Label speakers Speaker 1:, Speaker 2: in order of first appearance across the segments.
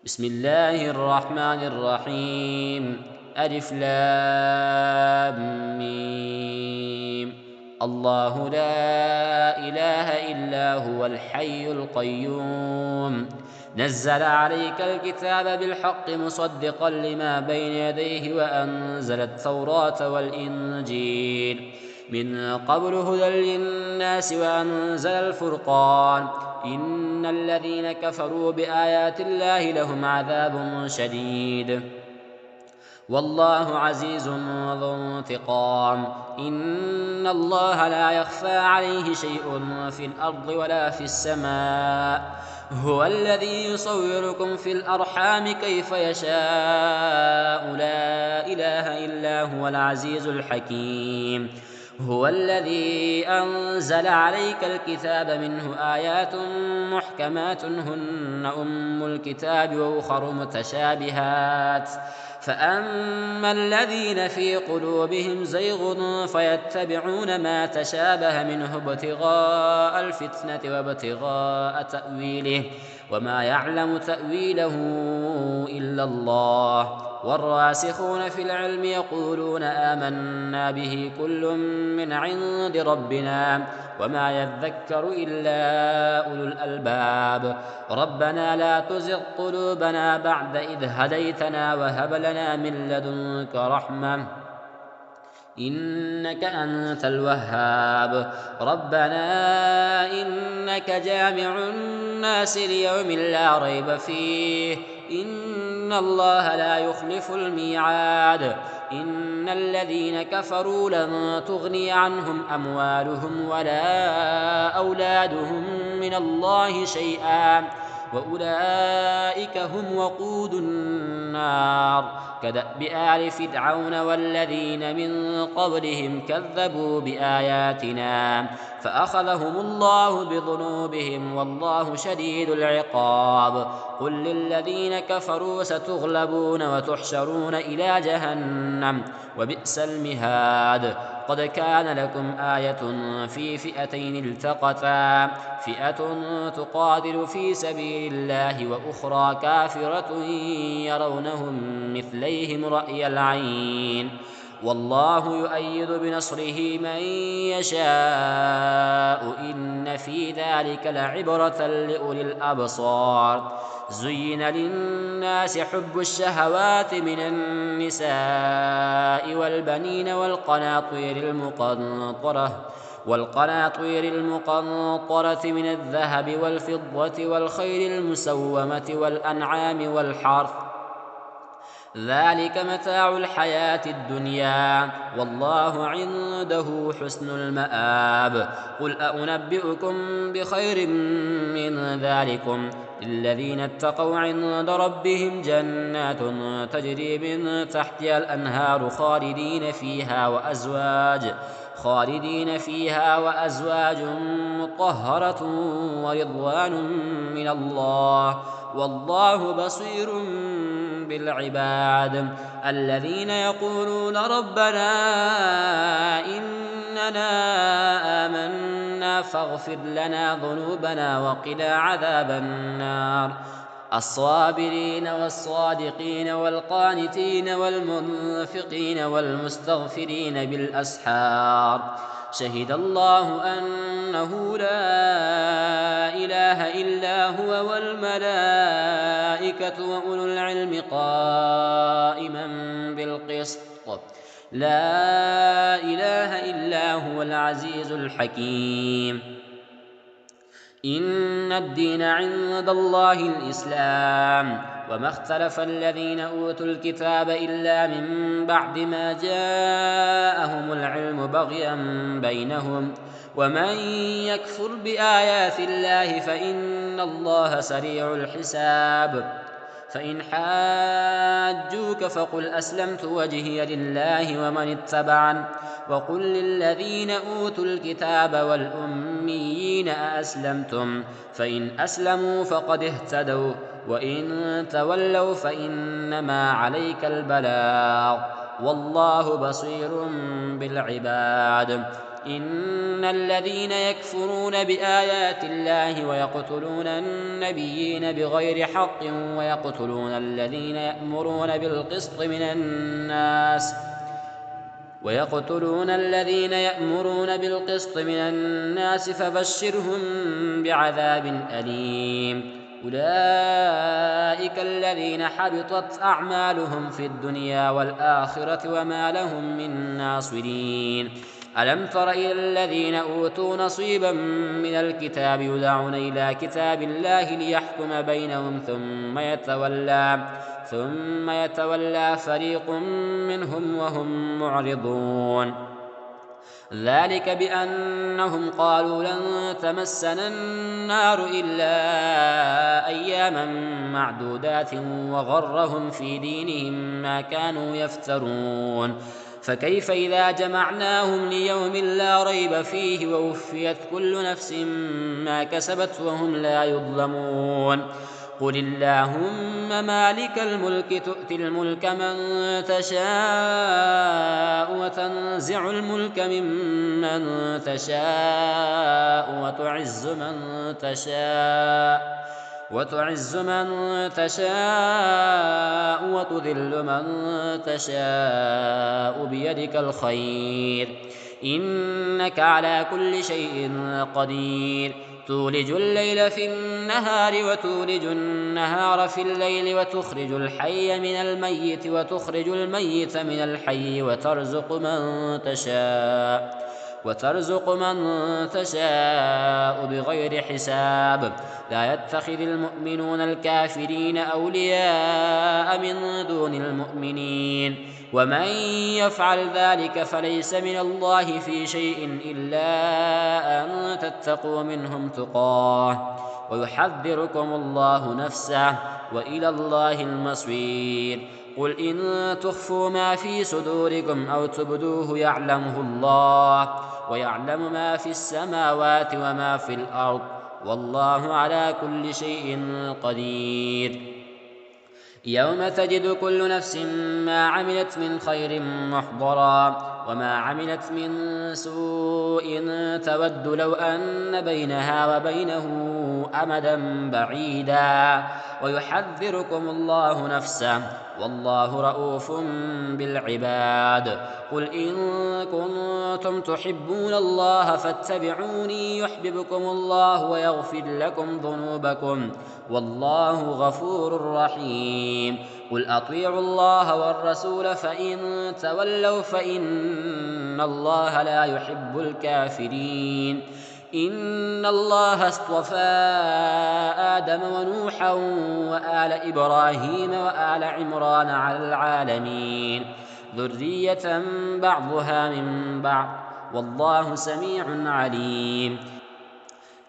Speaker 1: بسم الله الرحمن الرحيم. ألف لام ميم. الله لا إله إلا هو الحي القيوم نزل عليك الكتاب بالحق مصدقا لما بين يديه وأنزل التوراة والإنجيل من قبل هدى للناس وأنزل الفرقان إن الذين كفروا بآيات الله لهم عذاب شديد والله عزيز ذو انتقام. إن الله لا يخفى عليه شيء في الأرض ولا في السماء هو الذي يصوركم في الأرحام كيف يشاء لا إله إلا هو العزيز الحكيم. هو الذي أنزل عليك الكتاب منه آيات محكمات هن أم الكتاب وأخر متشابهات فأما الذين في قلوبهم زيغ فيتبعون ما تشابه منه ابتغاء الفتنة وابتغاء تأويله وما يعلم تأويله إلا الله والراسخون في العلم يقولون آمنا به كل من عند ربنا وما يذكر إلا أولو الألباب. ربنا لا تزغ قلوبنا بعد إذ هديتنا وهب لنا من لدنك رحمة إنك أنت الوهاب. ربنا إنك جامع الناس ليوم لا ريب فيه إن الله لا يخلف الميعاد. إن الذين كفروا لن تغني عنهم أموالهم ولا أولادهم من الله شيئا وأولئك هم وقود النار كدأب آل فرعون والذين من قبلهم كذبوا بآياتنا فأخذهم الله بذنوبهم والله شديد العقاب. قل للذين كفروا ستغلبون وتحشرون إلى جهنم وبئس المهاد. قد كان لكم آية في فئتين التقتا فئة تقاتل في سبيل الله وأخرى كافرة يرونهم مثليهم رأي العين والله يؤيد بنصره من يشاء إن في ذلك لعبرة لأولي الأبصار. زين للناس حب الشهوات من النساء والبنين والقناطير المقنطرة من الذهب والفضة والخيل المسومة والأنعام والحرث ذلك متاع الحياة الدنيا والله عنده حسن المآب. قل أنبئكم بخير من ذلكم للذين اتقوا عند ربهم جنات تجري من تحتها الأنهار خالدين فيها وأزواج مطهرة ورضوان من الله والله بصير بالعباد. الذين يقولون ربنا إننا آمنا فاغفر لنا ذنوبنا وقنا عذاب النار. الصابرين والصادقين والقانتين والمنفقين والمستغفرين بالأسحار شهد الله أنه لا إله إلا هو والملائكة وأولو العلم قائما بالقسط لا إله إلا هو العزيز الحكيم. إن الدين عند الله الإسلام وما اختلف الذين أوتوا الكتاب إلا من بعد ما جاءهم العلم بغيا بينهم ومن يكفر بآيات الله فإن الله سريع الحساب. فإن حاجوك فقل أسلمت وجهي لله ومن اتبعن وقل للذين أوتوا الكتاب والأميين أأسلمتم فإن أسلموا فقد اهتدوا وإن تولوا فإنما عليك البلاغ والله بصير بالعباد. إن الذين يكفرون بآيات الله ويقتلون النبيين بغير حق ويقتلون الذين يأمرون بالقسط من الناس فبشرهم بعذاب أليم. أولئك الذين حبطت أعمالهم في الدنيا والآخرة وما لهم من ناصرين. ألم تر إلى الذين أوتوا نصيبا من الكتاب يدعون إلى كتاب الله ليحكم بينهم ثم يتولى فريق منهم وهم معرضون. ذلك بأنهم قالوا لن تمسنا النار إلا أياما معدودات وغرهم في دينهم ما كانوا يفترون. فكيف إذا جمعناهم ليوم لا ريب فيه ووفيت كل نفس ما كسبت وهم لا يظلمون. قل اللهم مالك الملك تؤتي الملك من تشاء وتنزع الملك ممن تشاء وتعز من تشاء وتذل من تشاء بيدك الخير إنك على كل شيء قدير. تولج الليل في النهار وتولج النهار في الليل وتخرج الحي من الميت وتخرج الميت من الحي وترزق من تشاء بغير حساب. لا يتخذ المؤمنون الكافرين أولياء من دون المؤمنين ومن يفعل ذلك فليس من الله في شيء إلا أن تتقوا منهم تقاه ويحذركم الله نفسه وإلى الله المصير. قل إن تخفوا ما في صدوركم أو تبدوه يعلمه الله ويعلم ما في السماوات وما في الأرض والله على كل شيء قدير. يوم تجد كل نفس ما عملت من خير محضرا وما عملت من سوء تود لو أن بينها وبينه أمدا بعيدا ويحذركم الله نفسه والله رؤوف بالعباد. قل إن كنتم تحبون الله فاتبعوني يحببكم الله ويغفر لكم ذنوبكم والله غفور رحيم. قل أطيعوا الله والرسول فإن تولوا فإن الله لا يحب الكافرين. إن الله اصطفى آدم ونوحا وآل إبراهيم وآل عمران على العالمين ذرية بعضها من بعض والله سميع عليم.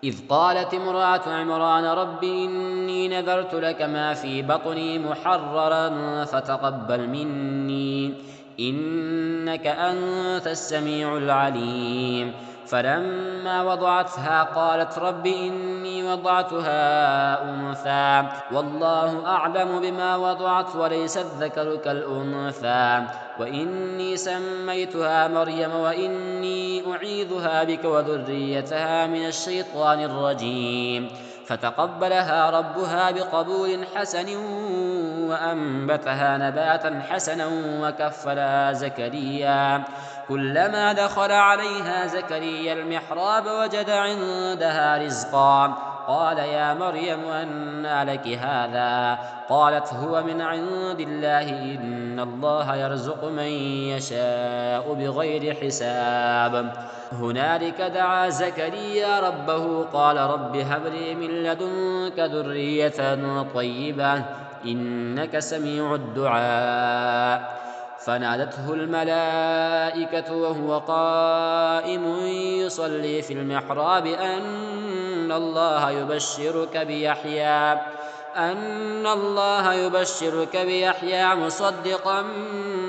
Speaker 1: إذ قالت امرأة عمران رب إني نذرت لك ما في بطني محررا فتقبل مني إنك أنت السميع العليم. فلما وضعتها قالت رب إني وضعتها أنثى والله أعلم بما وضعت وليس الذكر كالأنثى وإني سميتها مريم وإني أعيذها بك وذريتها من الشيطان الرجيم. فتقبلها ربها بقبول حسن وأنبتها نباتا حسنا وكفلها زكريا. كلما دخل عليها زكريا المحراب وجد عندها رزقا قال يا مريم أنى لك هذا قالت هو من عند الله إن الله يرزق من يشاء بغير حساب. هنالك دعا زكريا ربه قال رب هب لي من لدنك ذرية طيبة إنك سميع الدعاء. فنادته الملائكة وهو قائم يصلي في المحراب أن الله يبشرك بيحيى مصدقا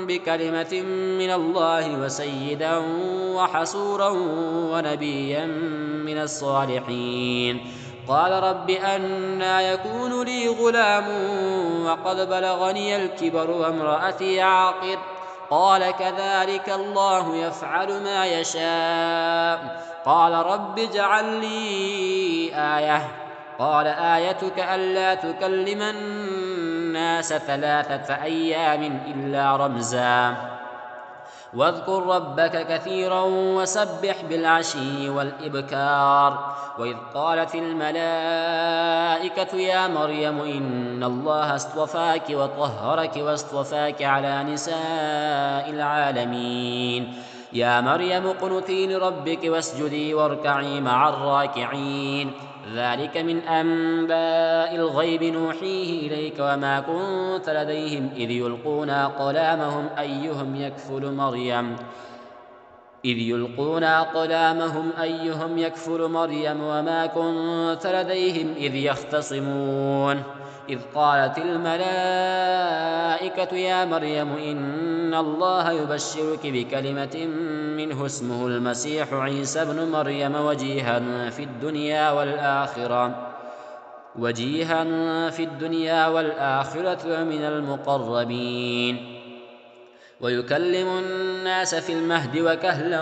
Speaker 1: بكلمة من الله وسيدا وحصورا ونبيا من الصالحين. قال رب أنى يكون لي غلام وقد بلغني الكبر وامرأتي عاقر قال كذلك الله يفعل ما يشاء. قال رب اجعل لي آية. قال آيتك ألا تكلم الناس 3 أيام إلا رمزا واذكر ربك كثيرا وسبح بالعشي والإبكار. وإذ قالت الملائكة يا مريم إن الله اصطفاك وطهرك واصطفاك على نساء العالمين يا مريم اقنتي لربك واسجدي واركعي مع الراكعين. ذلك من أنباء الغيب نوحيه إليك وما كنت لديهم إذ يلقون أقلامهم أيهم يكفل مريم وما كنت لديهم إذ يختصمون. إذ قالت الملائكة يا مريم إن الله يبشرك بكلمة منه اسمه المسيح عيسى ابن مريم وجيها في الدنيا والآخرة ومن المقربين ويكلم الناس في المهد وكهلا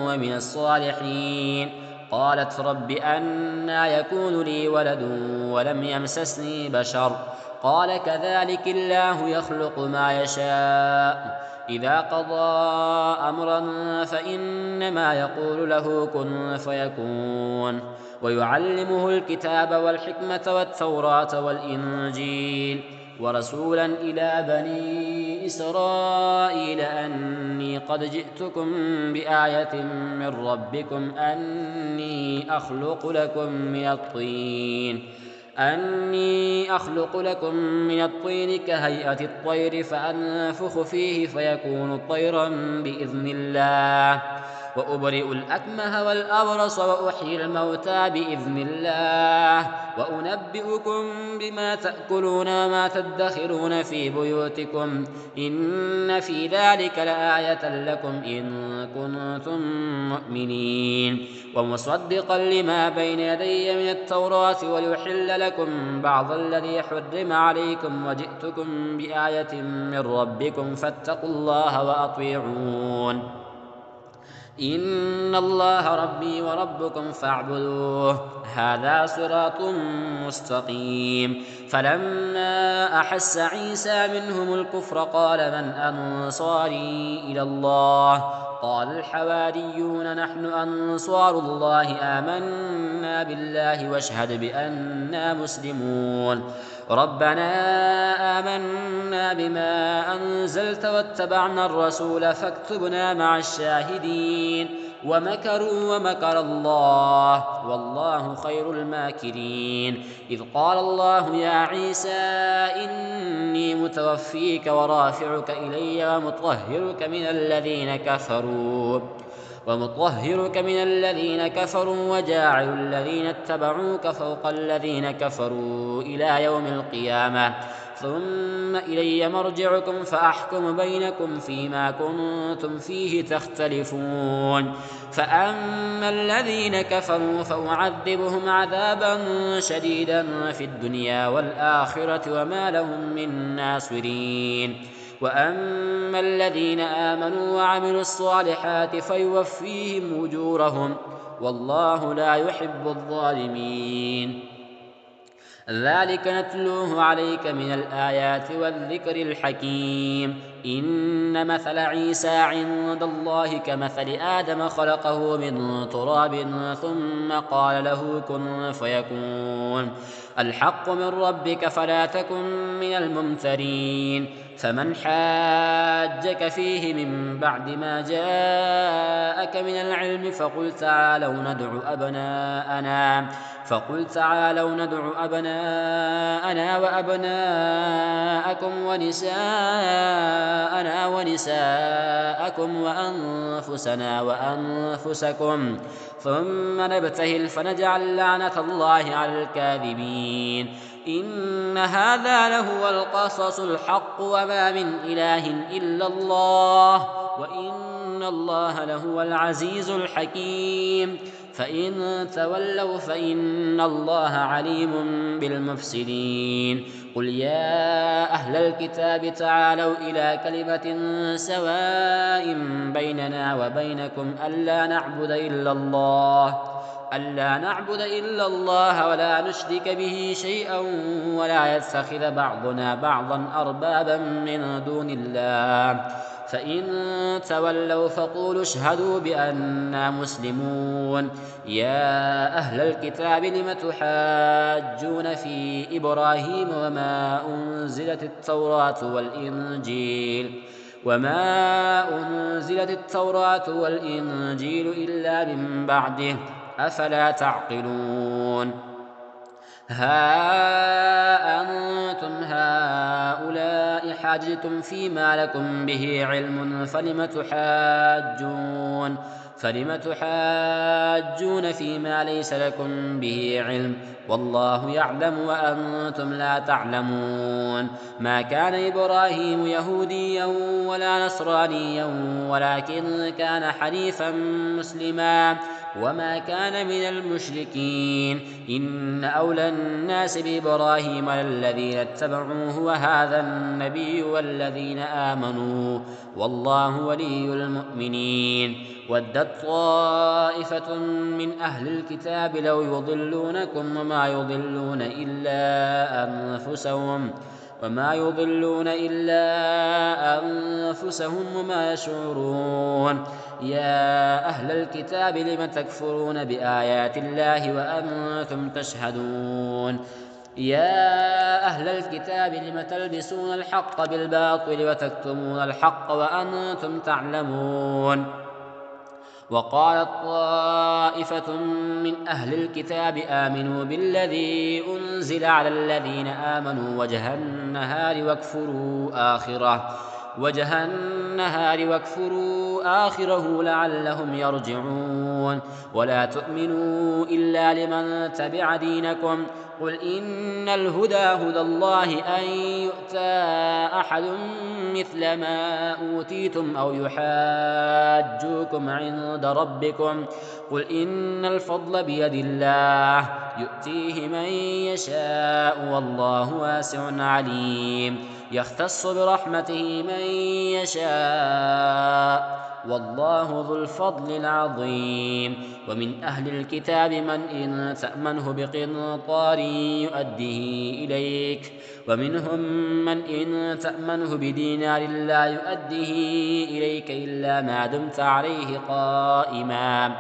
Speaker 1: ومن الصالحين. قالت رب أنى يكون لي ولد ولم يمسسني بشر قال كذلك الله يخلق ما يشاء إذا قضى أمرا فإنما يقول له كن فيكون. ويعلمه الكتاب والحكمة والتوراة والإنجيل ورسولا إلى بني إسرائيل أني قد جئتكم بآية من ربكم أني أخلق لكم من الطين كهيئة الطير فأنفخ فيه فيكون طيرا بإذن الله وأبرئ الأكمه والأبرص وأحيي الموتى بإذن الله وأنبئكم بما تأكلون وما تدخرون في بيوتكم إن في ذلك لآية لكم إن كنتم مؤمنين. ومصدقا لما بين يدي من التوراة وليحل لكم بعض الذي حرم عليكم وجئتكم بآية من ربكم فاتقوا الله وأطيعون إن الله ربي وربكم فاعبدوه هذا صراط مستقيم. فلما أحس عيسى منهم الكفر قال من أنصاري إلى الله قال الحواريون نحن أنصار الله آمنا بالله واشهد بأننا مسلمون. ربنا آمنا بما أنزلت واتبعنا الرسول فاكتبنا مع الشاهدين. ومكروا ومكر الله والله خير الماكرين. إذ قال الله يا عيسى إني متوفيك ورافعك إلي ومطهرك من الذين كفروا وجاعل الذين اتبعوك فوق الذين كفروا إلى يوم القيامة ثم إلي مرجعكم فأحكم بينكم فيما كنتم فيه تختلفون. فأما الذين كفروا فأعذبهم عذابا شديدا في الدنيا والآخرة وما لهم من ناصرين. وأما الذين آمنوا وعملوا الصالحات فيوفيهم أجورهم والله لا يحب الظالمين. ذلك نتلوه عليك من الآيات والذكر الحكيم. إن مثل عيسى عند الله كمثل آدم خلقه من تراب ثم قال له كن فيكون. الحق من ربك فلا تكن من الممترين. فمن حاجك فيه من بعد ما جاءك من العلم فقل تعالوا ندع أبناءنا وأبناءكم ونساءنا ونساءكم وأنفسنا وأنفسكم ثم نبتهل فنجعل لعنة الله على الكاذبين. إن هذا لهو القصص الحق وما من إله إلا الله وإن الله لهو العزيز الحكيم. فإن تولوا فإن الله عليم بالمفسدين. قل يا أهل الكتاب تعالوا إلى كلمة سواء بيننا وبينكم ألا نعبد إلا الله ولا نشرك به شيئا ولا يتخذ بعضنا بعضا أربابا من دون الله، فإن تولوا فقولوا اشهدوا بأننا مسلمون. يا أهل الكتاب لم تحاجون في إبراهيم وما أنزلت التوراة والإنجيل إلا من بعده، أفلا تعقلون؟ ها أنتم هؤلاء حاججتم فيما لكم به علم فلم تحاجون فيما ليس لكم به علم، والله يعلم وأنتم لا تعلمون. ما كان إبراهيم يهوديا ولا نصرانيا ولكن كان حنيفا مسلما وما كان من المشركين. إن أولى الناس بإبراهيم للذين اتبعوه وهذا النبي والذين آمنوا، والله ولي المؤمنين. ودت طائفة من أهل الكتاب لو يضلونكم وما يضلون إلا أنفسهم وما يشعرون. يا أهل الكتاب لم تكفرون بآيات الله وأنتم تشهدون؟ يا أهل الكتاب لم تلبسون الحق بالباطل وتكتمون الحق وأنتم تعلمون؟ وقالت طائفة من أهل الكتاب آمنوا بالذي أنزل على الذين آمنوا وجه النهار واكفروا آخره لعلهم يرجعون. ولا تؤمنوا إلا لمن تبع دينكم. قل إن الهدى هدى الله أن يؤتى أحد مثل ما أوتيتم أو يحاجوكم عند ربكم. قل إن الفضل بيد الله يؤتيه من يشاء والله واسع عليم. يختص برحمته من يشاء والله ذو الفضل العظيم. ومن أهل الكتاب من إن تأمنه بقنطار يؤديه إليك، ومنهم من إن تأمنه بدينار لا يؤديه إليك إلا ما دمت عليه قائما.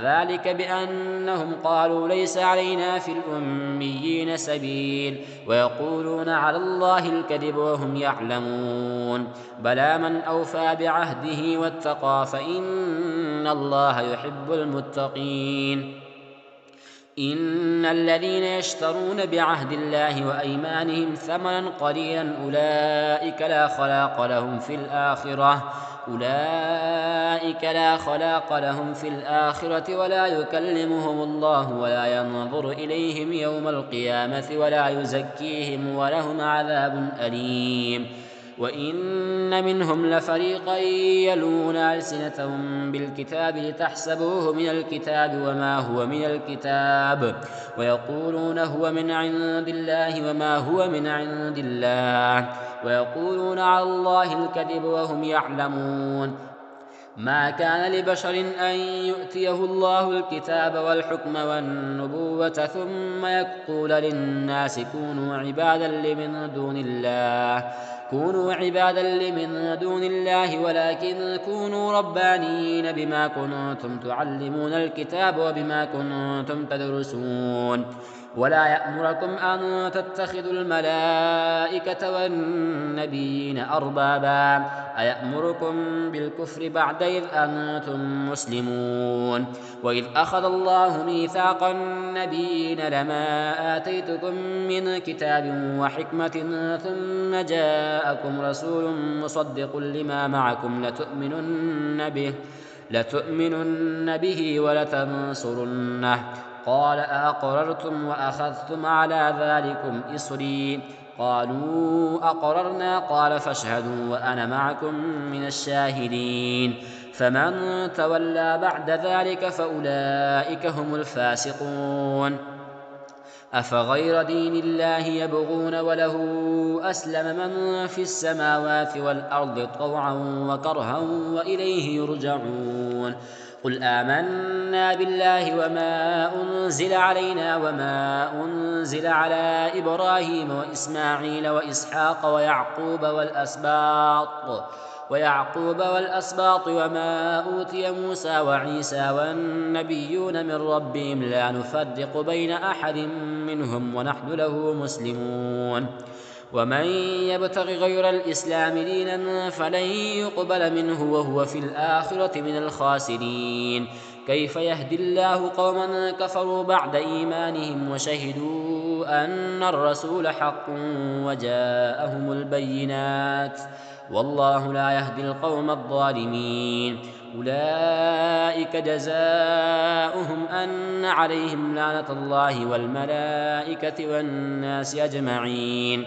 Speaker 1: ذلك بأنهم قالوا ليس علينا في الأميين سبيل ويقولون على الله الكذب وهم يعلمون. بلى من أوفى بعهده واتقى فإن الله يحب المتقين. إن الذين يشترون بعهد الله وأيمانهم ثمنا قليلا أولئك لا خلاق لهم في الآخرة ولا يكلمهم الله ولا ينظر إليهم يوم القيامة ولا يزكيهم ولهم عذاب أليم. وإن منهم لفريقا يلون ألسنتهم بالكتاب لتحسبوه من الكتاب وما هو من الكتاب ويقولون هو من عند الله وما هو من عند الله ويقولون على الله الكذب وهم يعلمون. ما كان لبشر أن يؤتيه الله الكتاب والحكم والنبوة ثم يقول للناس كونوا عبادا لمن دون الله ولكن كونوا ربانيين بما كنتم تعلمون الكتاب وبما كنتم تدرسون. ولا يأمركم أن تتخذوا الملائكة والنبيين أربابا أيأمركم بالكفر بعد إذ أنتم مسلمون. وإذ أخذ الله ميثاق النبيين لما آتيتكم من كتاب وحكمة ثم جاءكم رسول مصدق لما معكم لتؤمنن به ولتنصرنه. قال أأقررتم وأخذتم على ذلكم إصري؟ قالوا أقررنا. قال فاشهدوا وأنا معكم من الشاهدين. فمن تولى بعد ذلك فأولئك هم الفاسقون. أفغير دين الله يبغون وله أسلم من في السماوات والأرض طوعا وكرها وإليه يرجعون. قل آمنا بالله وما أنزل علينا وما أنزل على إبراهيم وإسماعيل وإسحاق ويعقوب والأسباط وما أوتي موسى وعيسى والنبيون من ربهم لا نفرق بين أحد منهم ونحن له مسلمون. ومن يبتغ غير الإسلام دينا فلن يقبل منه وهو في الآخرة من الخاسرين. كيف يهدي الله قوما كفروا بعد إيمانهم وشهدوا أن الرسول حق وجاءهم البينات والله لا يهدي القوم الظالمين. أولئك جزاؤهم أن عليهم لعنة الله والملائكة والناس أجمعين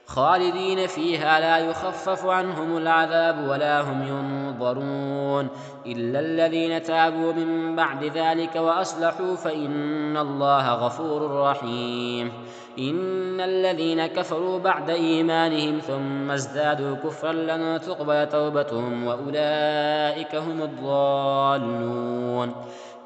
Speaker 1: خالدين فيها لا يخفف عنهم العذاب ولا هم ينظرون إلا الذين تابوا من بعد ذلك وأصلحوا فإن الله غفور رحيم. إن الذين كفروا بعد إيمانهم ثم ازدادوا كفرا لن تقبل توبتهم وأولئك هم الضالون.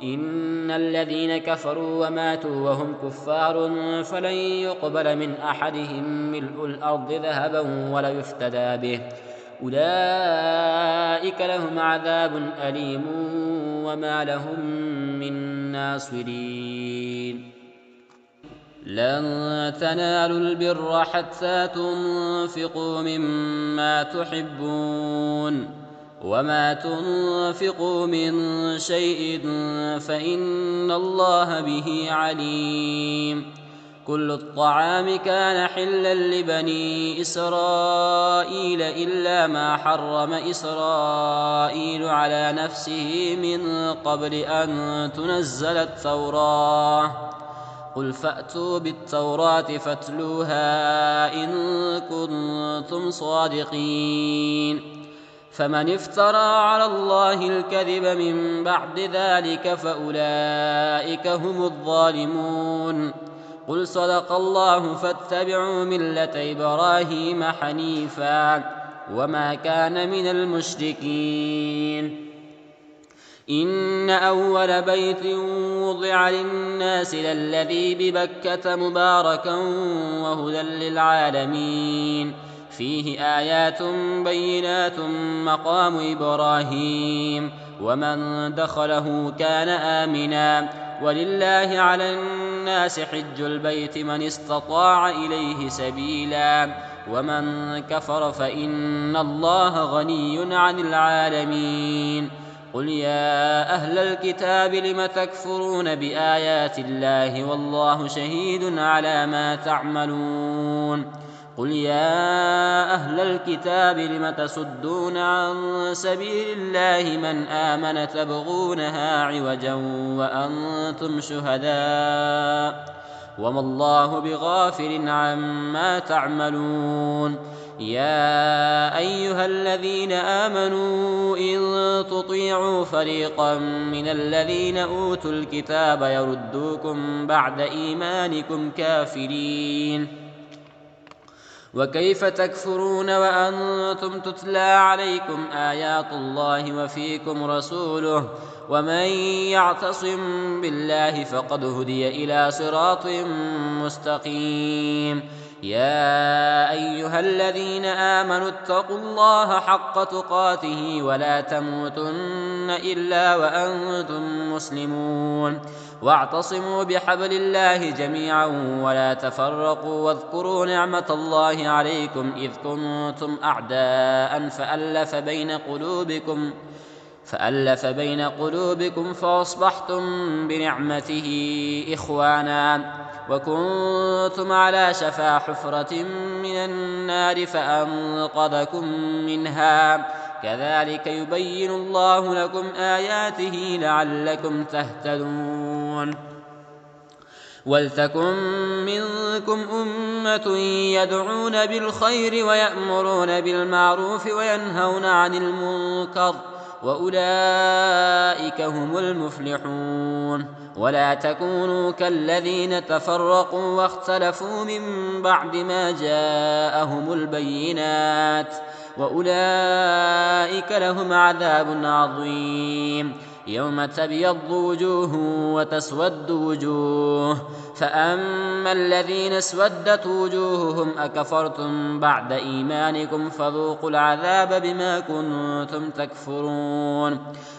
Speaker 1: إن الذين كفروا وماتوا وهم كفار فلن يقبل من أحدهم ملء الأرض ذهبا ولا يفتدى به أولئك لهم عذاب أليم وما لهم من ناصرين. لن تنالوا البر حتى تنفقوا مما تحبون وما تنفقوا من شيء فإن الله به عليم. كل الطعام كان حلا لبني إسرائيل إلا ما حرم إسرائيل على نفسه من قبل أن تنزل التوراة. قل فأتوا بالتوراة فاتلوها إن كنتم صادقين. فمن افترى على الله الكذب من بعد ذلك فأولئك هم الظالمون. قل صدق الله فاتبعوا ملة إبراهيم حنيفا وما كان من المشركين. إن أول بيت وضع للناس للذي ببكة مباركا وهدى للعالمين فيه آيات بينات مقام إبراهيم ومن دخله كان آمنا ولله على الناس حج البيت من استطاع إليه سبيلا ومن كفر فإن الله غني عن العالمين. قل يا أهل الكتاب لم تكفرون بآيات الله والله شهيد على ما تعملون. قل يا أهل الكتاب لم تصدون عن سبيل الله من آمن تبغونها عوجا وأنتم شهداء وما الله بغافل عما تعملون. يا أيها الذين آمنوا إن تطيعوا فريقا من الذين أوتوا الكتاب يردوكم بعد إيمانكم كافرين. وكيف تكفرون وأنتم تتلى عليكم آيات الله وفيكم رسوله ومن يعتصم بالله فقد هدي إلى صراط مستقيم. يا أيها الذين آمنوا اتقوا الله حق تقاته ولا تموتن إلا وأنتم مسلمون واعتصموا بحبل الله جميعا ولا تفرقوا واذكروا نعمة الله عليكم إذ كنتم أعداء فألف بين قلوبكم فأصبحتم بنعمته إخوانا وكنتم على شفا حفرة من النار فأنقذكم منها كذلك يبين الله لكم آياته لعلكم تهتدون. ولتكن منكم أمة يدعون بالخير ويأمرون بالمعروف وينهون عن المنكر وأولئك هم المفلحون. ولا تكونوا كالذين تفرقوا واختلفوا من بعد ما جاءهم البينات، وأولئك لهم عذاب عظيم. يوم تبيض وجوه وتسود وجوه، فأما الذين اسودت وجوههم أكفرتم بعد إيمانكم فذوقوا العذاب بما كنتم تكفرون.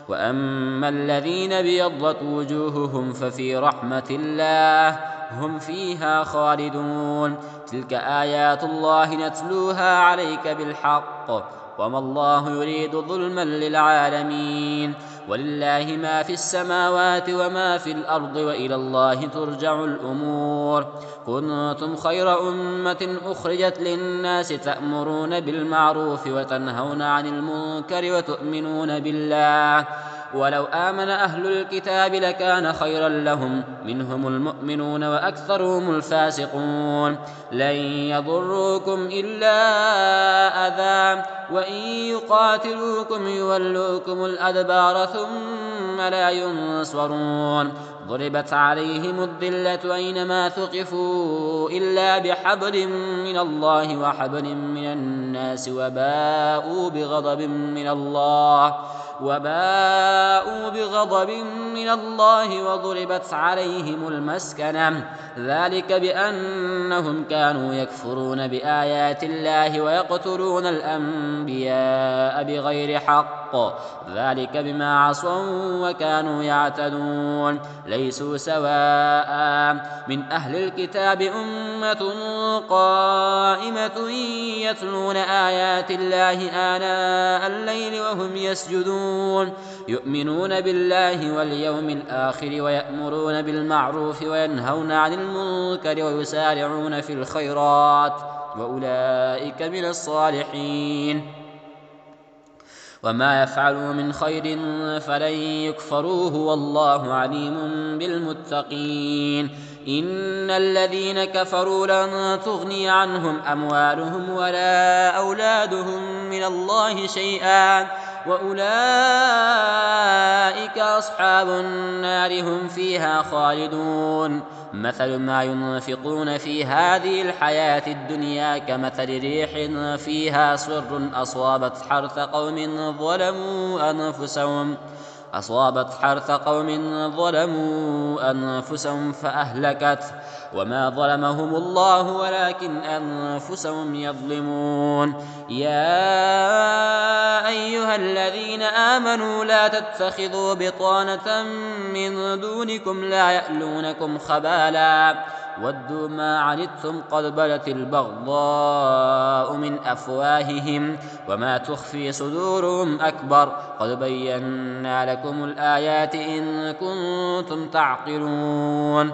Speaker 1: وأما الذين بيضت وجوههم ففي رحمة الله هم فيها خالدون. تلك آيات الله نتلوها عليك بالحق، وما الله يريد ظلما للعالمين. ولله ما في السماوات وما في الأرض وإلى الله ترجع الأمور. كنتم خير أمة أخرجت للناس تأمرون بالمعروف وتنهون عن المنكر وتؤمنون بالله. ولو آمن أهل الكتاب لكان خيرا لهم، منهم المؤمنون وأكثرهم الفاسقون. لن يضروكم إلا أذى، وإن يقاتلوكم يولوكم الأدبار ثم لا ينصرون. ضربت عليهم الذلة أينما ثقفوا إلا بحبل من الله وحبل من الناس وباءوا بغضب من الله وضربت عليهم المسكنة، ذلك بأنهم كانوا يكفرون بآيات الله ويقتلون الأنبياء بغير حق، ذلك بما عصوا وكانوا يعتدون. ليسوا سواء، من أهل الكتاب أمة قائمة يتلون آيات الله آناء الليل وهم يسجدون، يؤمنون بالله واليوم الآخر ويأمرون بالمعروف وينهون عن المنكر ويسارعون في الخيرات، وأولئك من الصالحين. وما يفعلوا من خير فلن يكفروه والله عليم بالمتقين. إن الذين كفروا لن تغني عنهم أموالهم ولا أولادهم من الله شيئا، وأولئك أصحاب النار هم فيها خالدون. مثل ما ينفقون في هذه الحياة الدنيا كمثل ريح فيها صر أصابت حرث قوم ظلموا أنفسهم فأهلكت، وما ظلمهم الله ولكن أنفسهم يظلمون. يا أيها الذين آمنوا لا تتخذوا بطانة من دونكم لا يألونكم خبالا ودوا ما عنتم قد بدت البغضاء من أفواههم وما تخفي صدورهم أكبر قد بينا لكم الآيات إن كنتم تعقلون.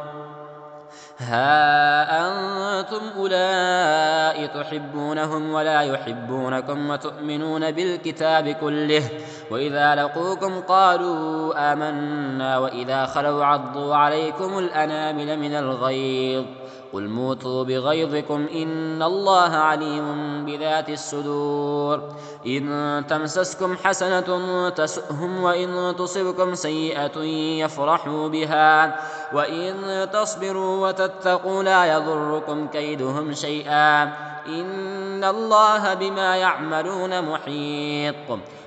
Speaker 1: ها أنتم أولئك تحبونهم ولا يحبونكم وتؤمنون بالكتاب كله، وإذا لقوكم قالوا آمنا وإذا خلوا عضوا عليكم الأنامل من الغيظ. قل موتوا بغيظكم إن الله عليم بذات الصدور. إن تمسسكم حسنة تسؤهم وإن تصبكم سيئة يفرحوا بها وإن تصبروا وتتقوا لا يضركم كيدهم شيئا إن الله بما يعملون محيط.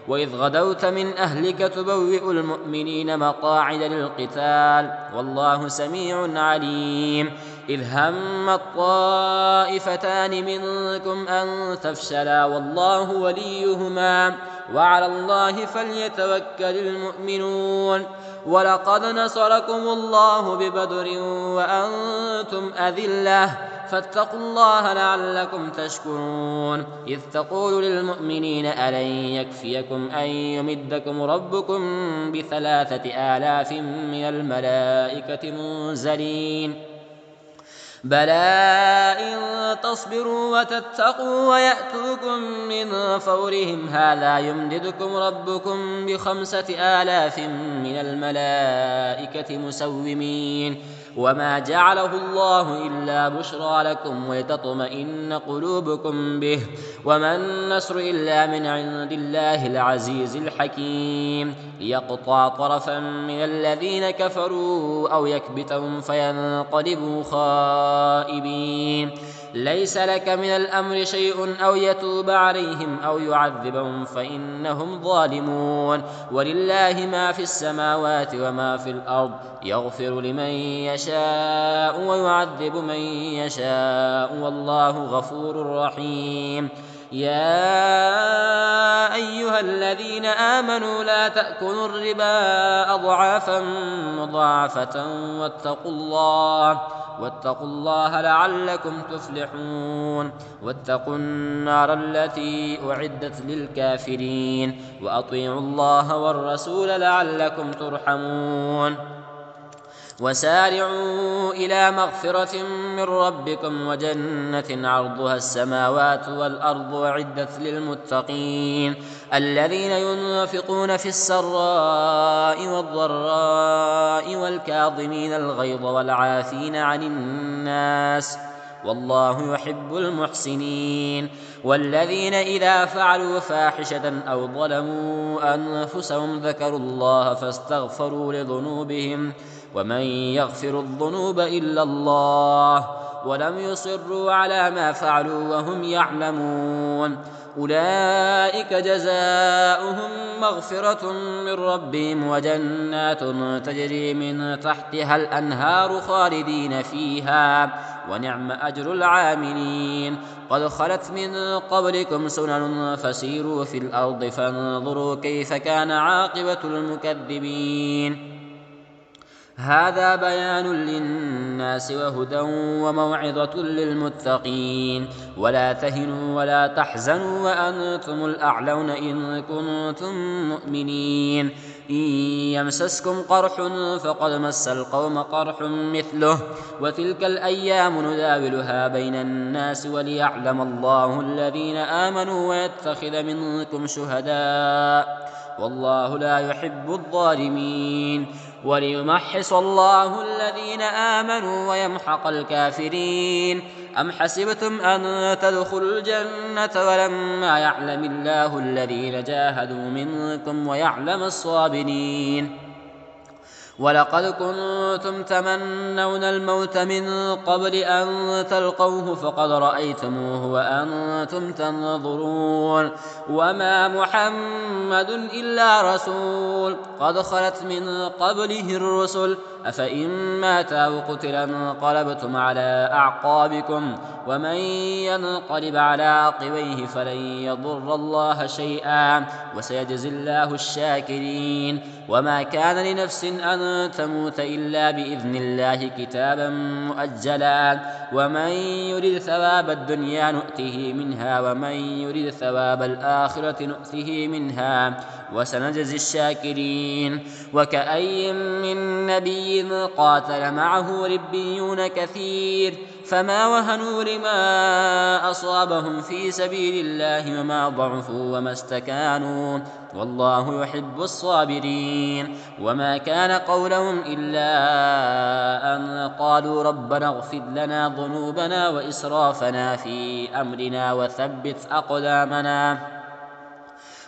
Speaker 1: وإذ غدوت من أهلك تبوئ المؤمنين مقاعد للقتال والله سميع عليم. إذ هم الطائفتان منكم أن تفشلا والله وليهما وعلى الله فليتوكل المؤمنون. ولقد نصركم الله ببدر وأنتم أذلة فاتقوا الله لعلكم تشكرون. إذ تقول للمؤمنين ألن يكفيكم أن يمدكم ربكم ب3,000 من الملائكة منزلين بلى إن تصبروا وتتقوا ويأتوكم من فورهم هذا يمددكم ربكم ب5,000 من الملائكة مسومين وما جعله الله إلا بشرى لكم ولتطمئن قلوبكم به وما النصر إلا من عند الله العزيز الحكيم ليقطع طرفا من الذين كفروا أو يكبتهم فينقلبوا خائبين ليس لك من الأمر شيء أو يتوب عليهم أو يعذبهم فإنهم ظالمون ولله ما في السماوات وما في الأرض يغفر لمن يشاء ويعذب من يشاء والله غفور رحيم يا أيها الذين آمنوا لا تأكلوا الربا أضعافا مضاعفة واتقوا الله لعلكم تفلحون واتقوا النار التي أعدت للكافرين وأطيعوا الله والرسول لعلكم ترحمون وسارعوا إلى مغفرة من ربكم وجنة عرضها السماوات والأرض أعدت للمتقين الذين ينفقون في السراء والضراء والكاظمين الغيظ والعافين عن الناس والله يحب المحسنين والذين إذا فعلوا فاحشة أو ظلموا أنفسهم ذكروا الله فاستغفروا لذنوبهم ومن يغفر الذنوب إلا الله ولم يصروا على ما فعلوا وهم يعلمون أولئك جزاؤهم مغفرة من ربهم وجنات تجري من تحتها الأنهار خالدين فيها ونعم أجر العاملين قد خلت من قبلكم سنن فسيروا في الأرض فانظروا كيف كان عاقبة المكذبين هذا بيان للناس وهدى وموعظة للمتقين ولا تهنوا ولا تحزنوا وأنتم الأعلون إن كنتم مؤمنين إن يمسسكم قرح فقد مس القوم قرح مثله وتلك الأيام نداولها بين الناس وليعلم الله الذين آمنوا ويتخذ منكم شهداء والله لا يحب الظالمين وليمحص الله الذين آمنوا ويمحق الكافرين أم حسبتم أن تدخلوا الجنة ولما يعلم الله الذين جاهدوا منكم ويعلم الصابرين ولقد كنتم تمنون الموت من قبل أن تلقوه فقد رأيتموه وأنتم تنظرون وما محمد إلا رسول قد خلت من قبله الرسل أفإن مات أو قتل انقلبتم على أعقابكم ومن ينقلب على عقبيه فلن يضر الله شيئا وسيجزي الله الشاكرين وما كان لنفس أن تموت إلا بإذن الله كتابا مؤجلا ومن يريد ثواب الدنيا نؤته منها ومن يريد ثواب الآخرة نؤته منها وسنجزي الشاكرين وكأي من نبي قاتل معه ربيون كثير فما وهنوا لما أصابهم في سبيل الله وما ضعفوا وما استكانوا والله يحب الصابرين وما كان قولهم إلا أن قالوا ربنا اغفر لنا ذنوبنا وإسرافنا في أمرنا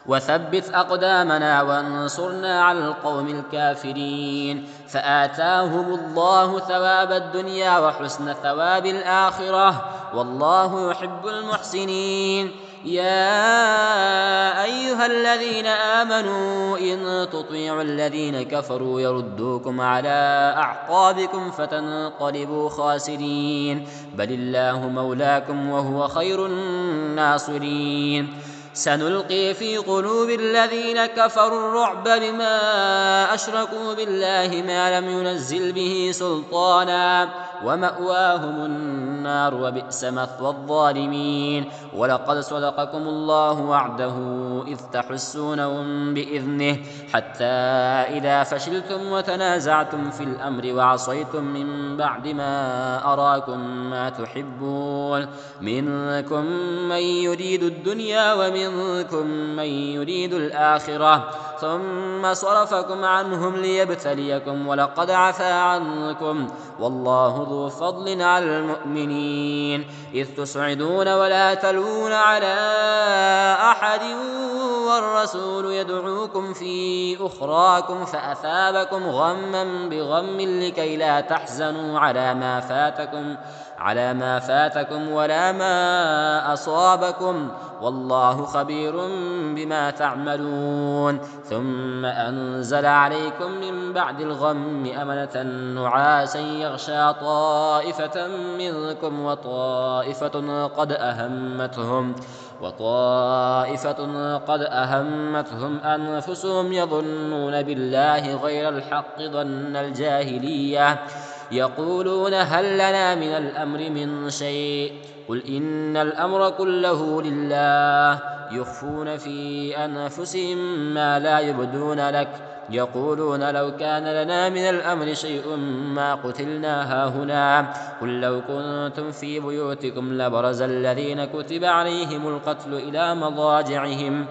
Speaker 1: وثبت أقدامنا وانصرنا على القوم الكافرين فآتاهم الله ثواب الدنيا وحسن ثواب الآخرة والله يحب المحسنين يا أيها الذين آمنوا إن تطيعوا الذين كفروا يردوكم على أعقابكم فتنقلبوا خاسرين بل الله مولاكم وهو خير الناصرين سنلقي في قلوب الذين كفروا الرعب بما أشركوا بالله ما لم ينزل به سلطانا ومأواهم النار وبئس مثوى الظالمين ولقد صدقكم الله وعده إذ تحسونهم بإذنه حتى إذا فشلتم وتنازعتم في الأمر وعصيتم من بعد ما أراكم ما تحبون منكم من يريد الدنيا ومنكم منكم من يريد الآخرة ثم صرفكم عنهم ليبتليكم ولقد عفا عنكم والله ذو فضل على المؤمنين إذ تسعدون ولا تلوون على أحد والرسول يدعوكم في أخراكم فأثابكم غما بغم لكي لا تحزنوا على ما فاتكم ولا ما أصابكم والله خبير بما تعملون ثم أنزل عليكم من بعد الغم أمنة نعاسا يغشى طائفة منكم وطائفة قد أهمتهم أنفسهم يظنون بالله غير الحق ظن الجاهلية يقولون هل لنا من الأمر من شيء قل إن الأمر كله لله يخفون في أنفسهم ما لا يبدون لك يقولون لو كان لنا من الأمر شيء ما قتلنا هاهنا قل لو كنتم في بيوتكم لبرز الذين كتب عليهم القتل إلى مضاجعهم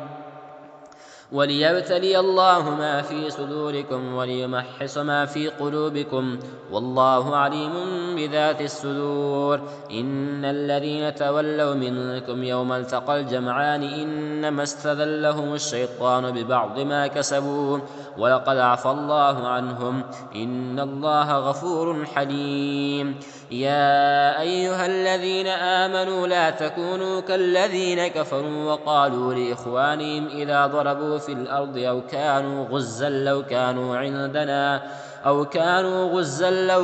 Speaker 1: وليبتلي الله ما في صدوركم وليمحص ما في قلوبكم والله عليم بذات الصدور إن الذين تولوا منكم يوم التقى الجمعان إنما استذلهم الشيطان ببعض ما كسبوا ولقد عفى الله عنهم إن الله غفور حليم يا أيها الذين آمنوا لا تكونوا كالذين كفروا وقالوا لإخوانهم إذا ضربوا في الأرض أو كانوا غزا لو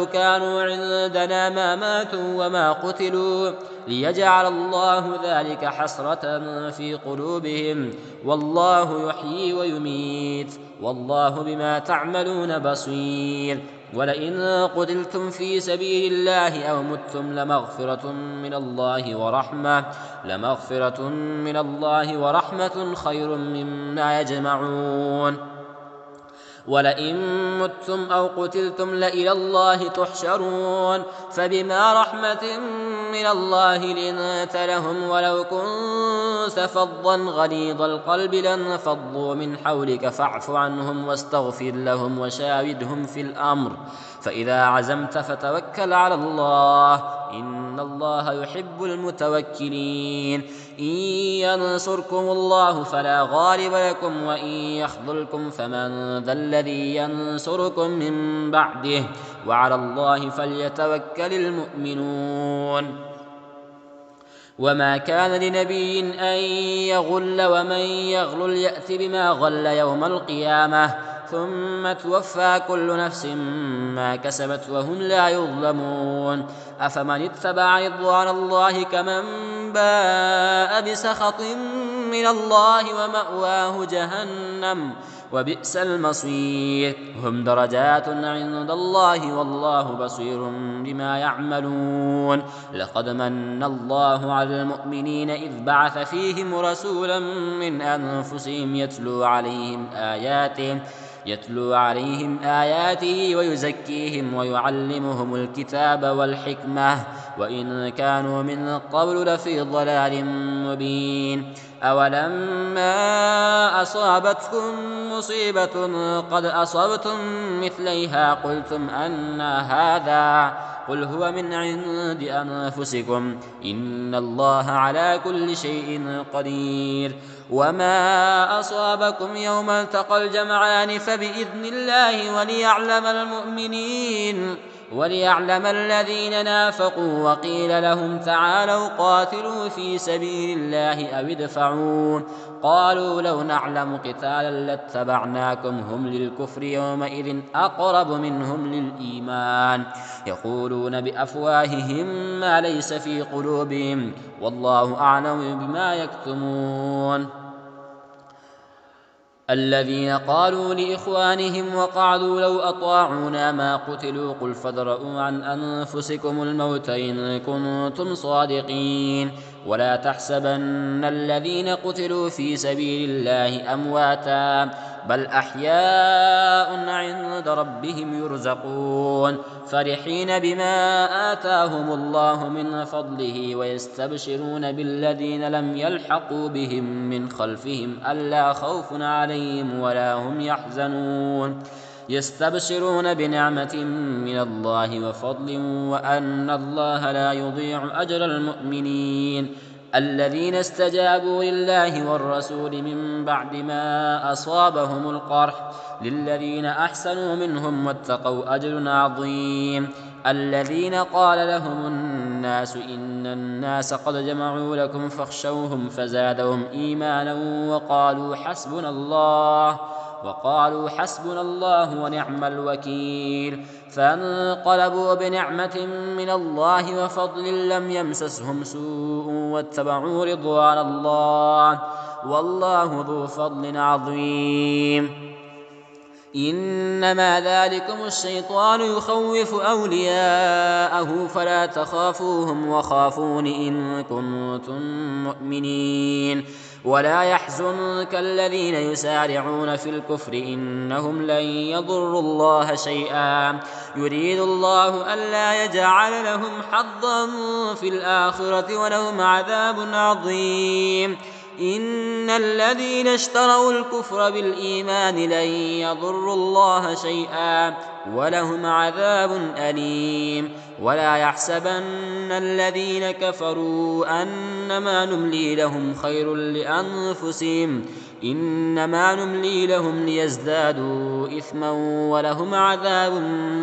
Speaker 1: كانوا عندنا ما ماتوا وما قتلوا ليجعل الله ذلك حسرة في قلوبهم والله يحيي ويميت والله بما تعملون بصير ولئن قتلتم في سبيل الله أو متم لمغفرة من الله ورحمة خير مما يجمعون ولئن متم أو قتلتم لإلى الله تحشرون فبما رحمة من الله لنت لهم ولو كنت فظا غليظ القلب لانفضوا من حولك فاعف عنهم واستغفر لهم وشاورهم في الأمر فإذا عزمت فتوكل على الله إن الله يحب المتوكلين إن ينصركم الله فلا غالب لكم وإن يخذلكم فمن ذا الذي ينصركم من بعده وعلى الله فليتوكل المؤمنون وما كان لنبي أن يغل ومن يغلل يأت بما غل يوم القيامة ثم توفى كل نفس ما كسبت وهم لا يظلمون أفمن اتبع رضوان الله كمن باء بسخط من الله ومأواه جهنم وبئس المصير هم درجات عند الله والله بصير بما يعملون لقد من الله على المؤمنين إذ بعث فيهم رسولا من أنفسهم يتلو عليهم آياته ويزكيهم ويعلمهم الكتاب والحكمة وإن كانوا من قبل لفي ضلال مبين أولما أصابتكم مصيبة قد أصبتم مثليها قلتم أنى هذا قل هو من عند أنفسكم إن الله على كل شيء قدير وما أصابكم يوم التقى الجمعان فبإذن الله وليعلم الذين نافقوا وقيل لهم تعالوا قاتلوا في سبيل الله أو ادفعوا قالوا لو نعلم قتالا لاتبعناكم هم للكفر يومئذ أقرب منهم للإيمان يقولون بأفواههم ما ليس في قلوبهم والله أعلم بما يكتمون الذين قالوا لإخوانهم وقعدوا لو أطاعونا ما قتلوا قل فادرءوا عن أنفسكم الموت إن كنتم صادقين ولا تحسبن الذين قتلوا في سبيل الله أمواتا بل أحياء عند ربهم يرزقون فرحين بما آتاهم الله من فضله ويستبشرون بالذين لم يلحقوا بهم من خلفهم ألا خوف عليهم ولا هم يحزنون يستبشرون بنعمة من الله وفضل وأن الله لا يضيع أجر المؤمنين الذين استجابوا لله والرسول من بعد ما أصابهم القرح للذين أحسنوا منهم واتقوا أجر عظيم الذين قال لهم الناس إن الناس قد جمعوا لكم فاخشوهم فزادهم إيمانا وقالوا حسبنا الله ونعم الوكيل فانقلبوا بنعمة من الله وفضل لم يمسسهم سوء واتبعوا رضوان الله والله ذو فضل عظيم إنما ذلكم الشيطان يخوف أولياءه فلا تخافوهم وخافون إن كنتم مؤمنين ولا يحزنك الذين يسارعون في الكفر إنهم لن يضروا الله شيئا يريد الله ألا يجعل لهم حظا في الآخرة ولهم عذاب عظيم إن الذين اشتروا الكفر بالإيمان لن يضروا الله شيئا ولهم عذاب أليم ولا يحسبن الذين كفروا أنما نملي لهم خير لأنفسهم إنما نملي لهم ليزدادوا إثما ولهم عذاب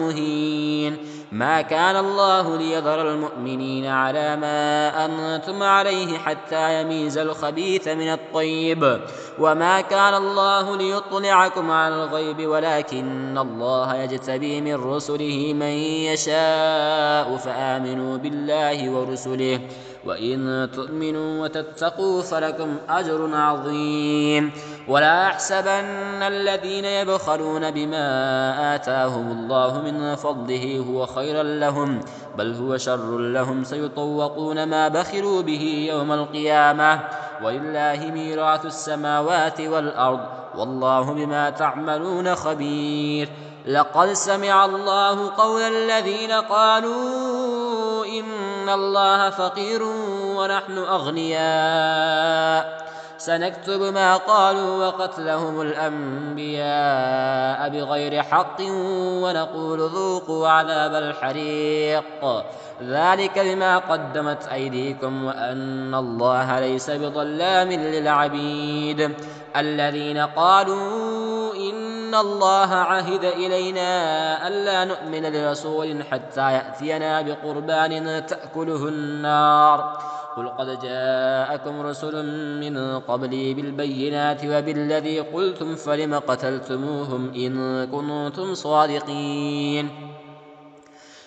Speaker 1: مهين ما كان الله ليذر المؤمنين على ما أنتم عليه حتى يميز الخبيث من الطيب وما كان الله ليطلعكم على الغيب ولكن الله يجتبي من رسله من يشاء فآمنوا بالله ورسله وإن تؤمنوا وتتقوا فلكم أجر عظيم ولا يحسبن الذين يبخلون بما آتاهم الله من فضله هو خيرا لهم بل هو شر لهم سيطوقون ما بخلوا به يوم القيامة ولله ميراث السماوات والأرض والله بما تعملون خبير لقد سمع الله قول الذين قالوا إن الله فقير ونحن أغنياء سنكتب ما قالوا وقتلهم الأنبياء بغير حق ونقول ذوقوا عذاب الحريق ذلك بما قدمت أيديكم وأن الله ليس بظلام للعبيد الذين قالوا إن الله عهد إلينا ألا نؤمن لرسول حتى يأتينا بقربان تأكله النار قل قد جاءكم رسل من قبلي بالبينات وبالذي قلتم فلم قتلتموهم إن كنتم صادقين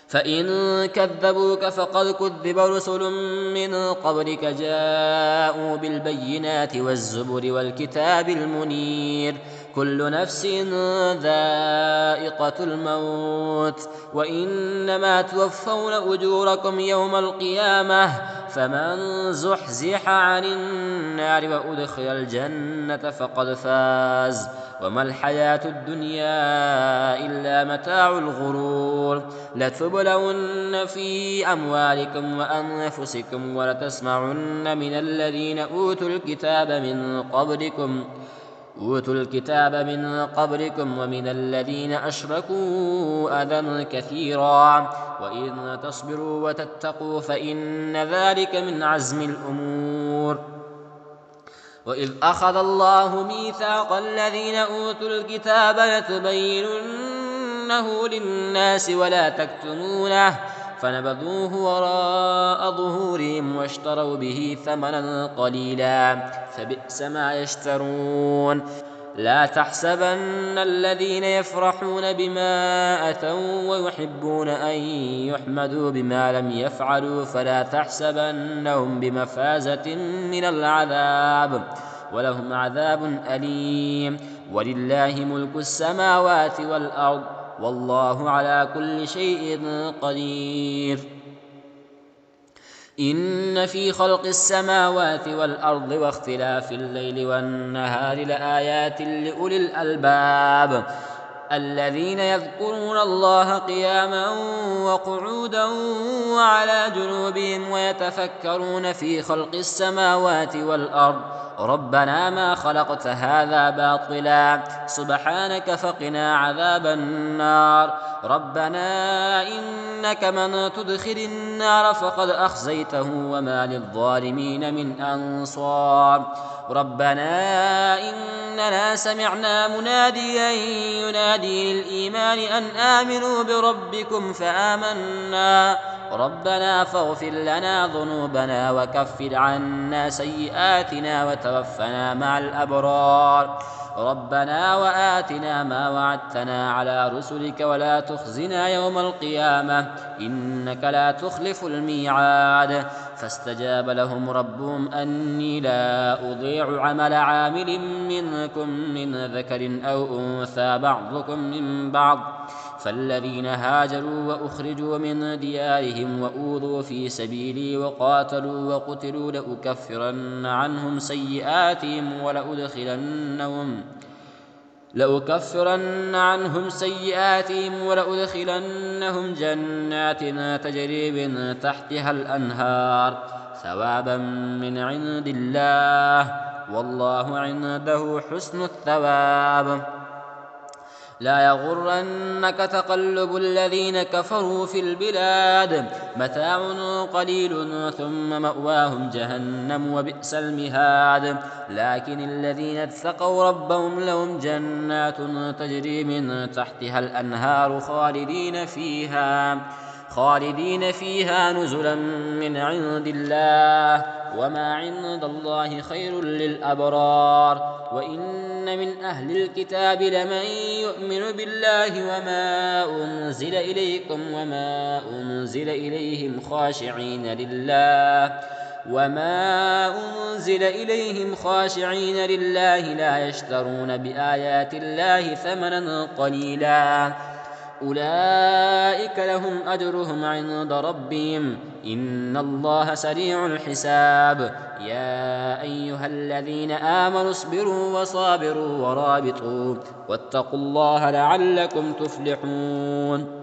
Speaker 1: فإن كذبوك فقد كذب رسل من قبلك جاءوا بالبينات والزبر والكتاب المنير كل نفس ذائقة الموت وإنما توفون أجوركم يوم القيامة فمن زحزح عن النار وأدخل الجنة فقد فاز وما الحياة الدنيا إلا متاع الغرور لتبلون في أموالكم وأنفسكم ولتسمعن من الذين أوتوا الكتاب من قبلكم ومن الذين أشركوا أذى كثيرا وإن تصبروا وتتقوا فإن ذلك من عزم الأمور وإذ أخذ الله ميثاق الذين أوتوا الكتاب لتبيننه للناس ولا تكتمونه فنبذوه وراء ظهورهم واشتروا به ثمنا قليلا فبئس ما يشترون لا تحسبن الذين يفرحون بما أتوا ويحبون أن يحمدوا بما لم يفعلوا فلا تحسبنهم بمفازة من العذاب ولهم عذاب أليم ولله ملك السماوات والأرض والله على كل شيء قدير إن في خلق السماوات والأرض واختلاف الليل والنهار لآيات لأولي الألباب الذين يذكرون الله قياما وقعودا وعلى جنوبهم ويتفكرون في خلق السماوات والأرض ربنا ما خلقت هذا باطلا سبحانك فقنا عذاب النار ربنا إنك من تدخل النار فقد أخزيته وما للظالمين من أنصار ربنا إننا سمعنا مناديا ينادي للإيمان أن آمنوا بربكم فآمنا ربنا فاغفر لنا ذنوبنا وكفر عنا سيئاتنا وتوفنا مع الأبرار ربنا وآتنا ما وعدتنا على رسلك ولا تخزنا يوم القيامة إنك لا تخلف الميعاد فاستجاب لهم ربهم أني لا أضيع عمل عامل منكم من ذكر أو أنثى بعضكم من بعض فالذين هاجروا وأخرجوا من ديارهم وأوذوا في سبيلي وقاتلوا وقتلوا لأكفرن عنهم سيئاتهم ولأدخلنهم جنات تجري من تحتها الأنهار ثوابا من عند الله والله عنده حسن الثواب لا يغرنك تقلب الذين كفروا في البلاد متاع قليل ثم مأواهم جهنم وبئس المهاد لكن الذين اتقوا ربهم لهم جنات تجري من تحتها الأنهار خالدين فيها نزلا من عند الله وما عند الله خير للأبرار وإن من أهل الكتاب لمن يؤمن بالله وما أنزل إليكم وما أنزل إليهم خاشعين لله لا يشترون بآيات الله ثمنا قليلا أولئك لهم أجرهم عند ربهم إن الله سريع الحساب يا أيها الذين آمنوا اصبروا وصابروا ورابطوا واتقوا الله لعلكم تفلحون